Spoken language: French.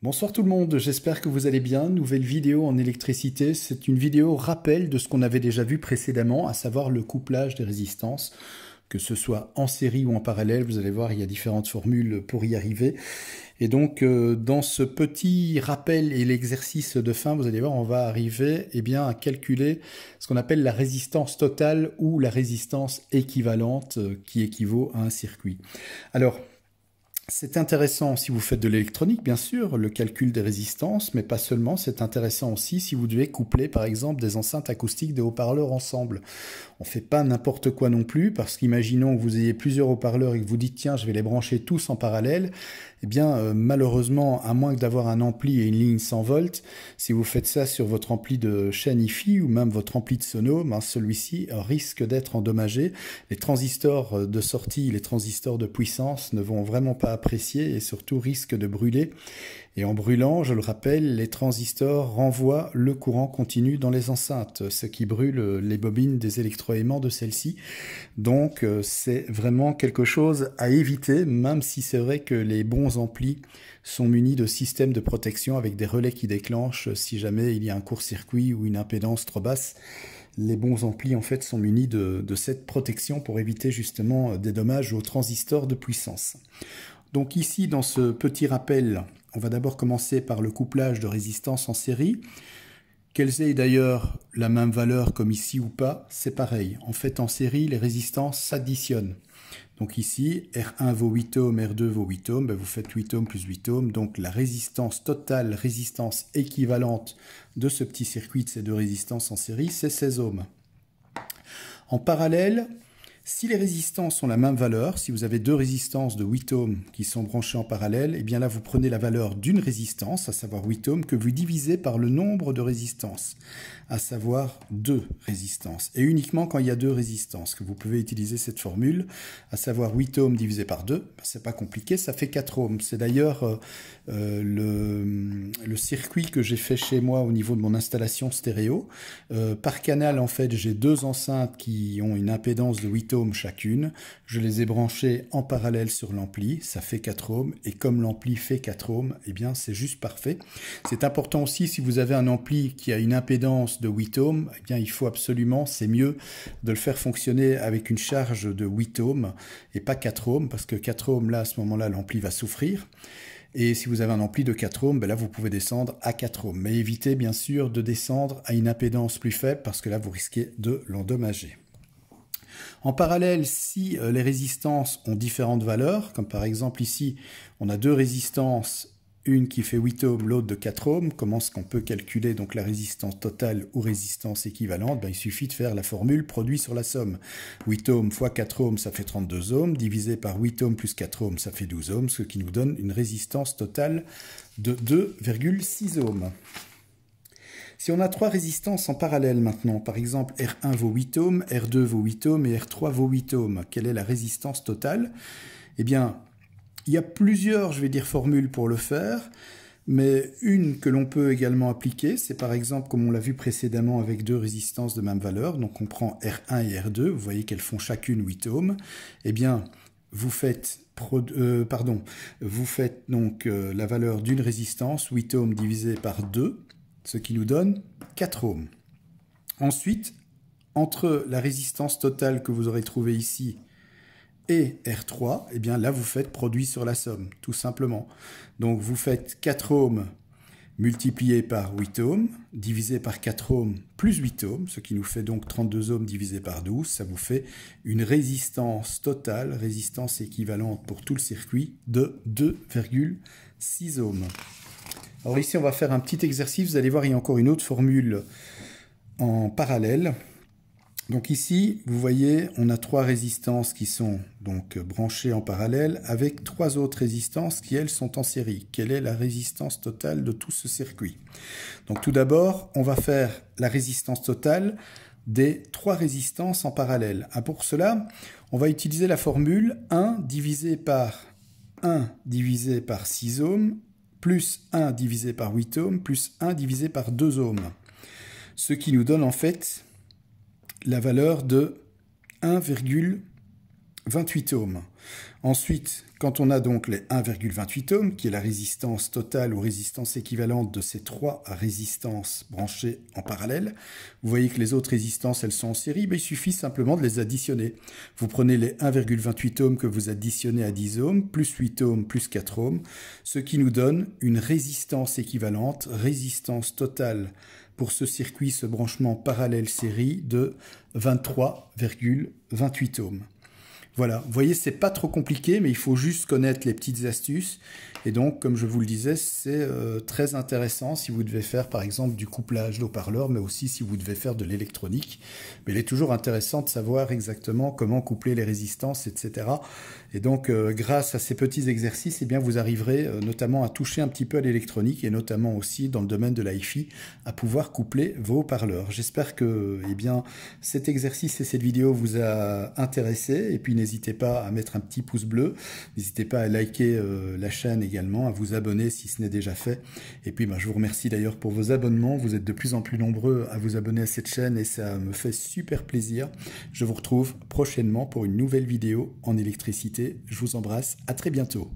Bonsoir tout le monde, j'espère que vous allez bien. Nouvelle vidéo en électricité, c'est une vidéo rappel de ce qu'on avait déjà vu précédemment, à savoir le couplage des résistances, que ce soit en série ou en parallèle. Vous allez voir, il y a différentes formules pour y arriver. Et donc, dans ce petit rappel et l'exercice de fin, vous allez voir, on va arriver à calculer ce qu'on appelle la résistance totale ou la résistance équivalente qui équivaut à un circuit. Alors, c'est intéressant si vous faites de l'électronique, bien sûr, le calcul des résistances, mais pas seulement. C'est intéressant aussi si vous devez coupler, par exemple, des enceintes acoustiques, des haut-parleurs ensemble. On ne fait pas n'importe quoi non plus, parce qu'imaginons que vous ayez plusieurs haut-parleurs et que vous dites, tiens, je vais les brancher tous en parallèle. Malheureusement, à moins que d'avoir un ampli et une ligne 100 volts, si vous faites ça sur votre ampli de chaîne hi-fi ou même votre ampli de sono, celui-ci risque d'être endommagé. Les transistors de sortie, les transistors de puissance ne vont vraiment pas apprécier et surtout risquent de brûler. Et en brûlant, je le rappelle, les transistors renvoient le courant continu dans les enceintes, ce qui brûle les bobines des électroaimants de celles-ci. Donc c'est vraiment quelque chose à éviter, même si c'est vrai que les bons amplis sont munis de systèmes de protection avec des relais qui déclenchent si jamais il y a un court-circuit ou une impédance trop basse. Les bons amplis en fait sont munis de cette protection pour éviter justement des dommages aux transistors de puissance. Donc ici, dans ce petit rappel, on va d'abord commencer par le couplage de résistance en série. Qu'elles aient d'ailleurs la même valeur comme ici ou pas, c'est pareil. En fait, en série, les résistances s'additionnent. Donc ici, R1 vaut 8 ohms, R2 vaut 8 ohms, vous faites 8 ohms plus 8 ohms. Donc la résistance totale, résistance équivalente de ce petit circuit de ces deux résistances en série, c'est 16 ohms. En parallèle, si les résistances ont la même valeur, si vous avez deux résistances de 8 ohms qui sont branchées en parallèle, là vous prenez la valeur d'une résistance, à savoir 8 ohms, que vous divisez par le nombre de résistances, à savoir 2 résistances. Et uniquement quand il y a 2 résistances que vous pouvez utiliser cette formule, à savoir 8 ohms divisé par 2, c'est pas compliqué, ça fait 4 ohms. C'est d'ailleurs le circuit que j'ai fait chez moi au niveau de mon installation stéréo. Par canal, en fait, j'ai deux enceintes qui ont une impédance de 8 ohms chacune. Je les ai branchées en parallèle sur l'ampli, ça fait 4 ohms. Et comme l'ampli fait 4 ohms, c'est juste parfait. C'est important aussi, si vous avez un ampli qui a une impédance de 8 ohms, il faut absolument, c'est mieux de le faire fonctionner avec une charge de 8 ohms et pas 4 ohms, parce que 4 ohms, là, à ce moment-là, l'ampli va souffrir. Et si vous avez un ampli de 4 ohms, là, vous pouvez descendre à 4 ohms. Mais évitez, bien sûr, de descendre à une impédance plus faible, parce que là, vous risquez de l'endommager. En parallèle, si les résistances ont différentes valeurs, comme par exemple ici, on a deux résistances, une qui fait 8 ohms, l'autre de 4 ohms, comment est-ce qu'on peut calculer donc la résistance totale ou résistance équivalente? Il suffit de faire la formule produit sur la somme. 8 ohms fois 4 ohms, ça fait 32 ohms, divisé par 8 ohms plus 4 ohms, ça fait 12 ohms, ce qui nous donne une résistance totale de 2,6 ohms. Si on a trois résistances en parallèle maintenant, par exemple R1 vaut 8 ohms, R2 vaut 8 ohms et R3 vaut 8 ohms, quelle est la résistance totale? Il y a plusieurs, formules pour le faire, mais une que l'on peut également appliquer, c'est par exemple, comme on l'a vu précédemment avec deux résistances de même valeur, donc on prend R1 et R2, vous voyez qu'elles font chacune 8 ohms, vous faites donc la valeur d'une résistance, 8 ohms divisé par 2, ce qui nous donne 4 ohms. Ensuite, entre la résistance totale que vous aurez trouvée ici et R3, là vous faites produit sur la somme, tout simplement. Donc vous faites 4 ohms multiplié par 8 ohms, divisé par 4 ohms plus 8 ohms, ce qui nous fait donc 32 ohms divisé par 12, ça vous fait une résistance totale, résistance équivalente pour tout le circuit de 2,6 ohms. Alors ici on va faire un petit exercice, vous allez voir il y a encore une autre formule en parallèle. Donc ici, vous voyez, on a trois résistances qui sont donc branchées en parallèle avec trois autres résistances qui, elles, sont en série. Quelle est la résistance totale de tout ce circuit? Donc tout d'abord, on va faire la résistance totale des trois résistances en parallèle. Pour cela, on va utiliser la formule 1 divisé par 6 ohms plus 1 divisé par 8 ohms plus 1 divisé par 2 ohms. Ce qui nous donne en fait la valeur de 1,8 28 ohms. Ensuite, quand on a donc les 1,28 ohms, qui est la résistance totale ou résistance équivalente de ces trois résistances branchées en parallèle, vous voyez que les autres résistances, elles sont en série, il suffit simplement de les additionner. Vous prenez les 1,28 ohms que vous additionnez à 10 ohms, plus 8 ohms, plus 4 ohms, ce qui nous donne une résistance équivalente, résistance totale pour ce circuit, ce branchement parallèle série de 23,28 ohms. Voilà, vous voyez, c'est pas trop compliqué, mais il faut juste connaître les petites astuces. Et donc, comme je vous le disais, c'est très intéressant si vous devez faire, par exemple, du couplage d'haut-parleurs, mais aussi si vous devez faire de l'électronique. Mais il est toujours intéressant de savoir exactement comment coupler les résistances, etc. Et donc, grâce à ces petits exercices, eh bien, vous arriverez notamment à toucher un petit peu à l'électronique et notamment aussi dans le domaine de l'hi-fi, à pouvoir coupler vos haut-parleurs. J'espère que, eh bien, cet exercice et cette vidéo vous a intéressé. Et puis, n'hésitez pas à mettre un petit pouce bleu. N'hésitez pas à liker la chaîne également, à vous abonner si ce n'est déjà fait. Et puis, je vous remercie d'ailleurs pour vos abonnements. Vous êtes de plus en plus nombreux à vous abonner à cette chaîne et ça me fait super plaisir. Je vous retrouve prochainement pour une nouvelle vidéo en électricité. Je vous embrasse. À très bientôt.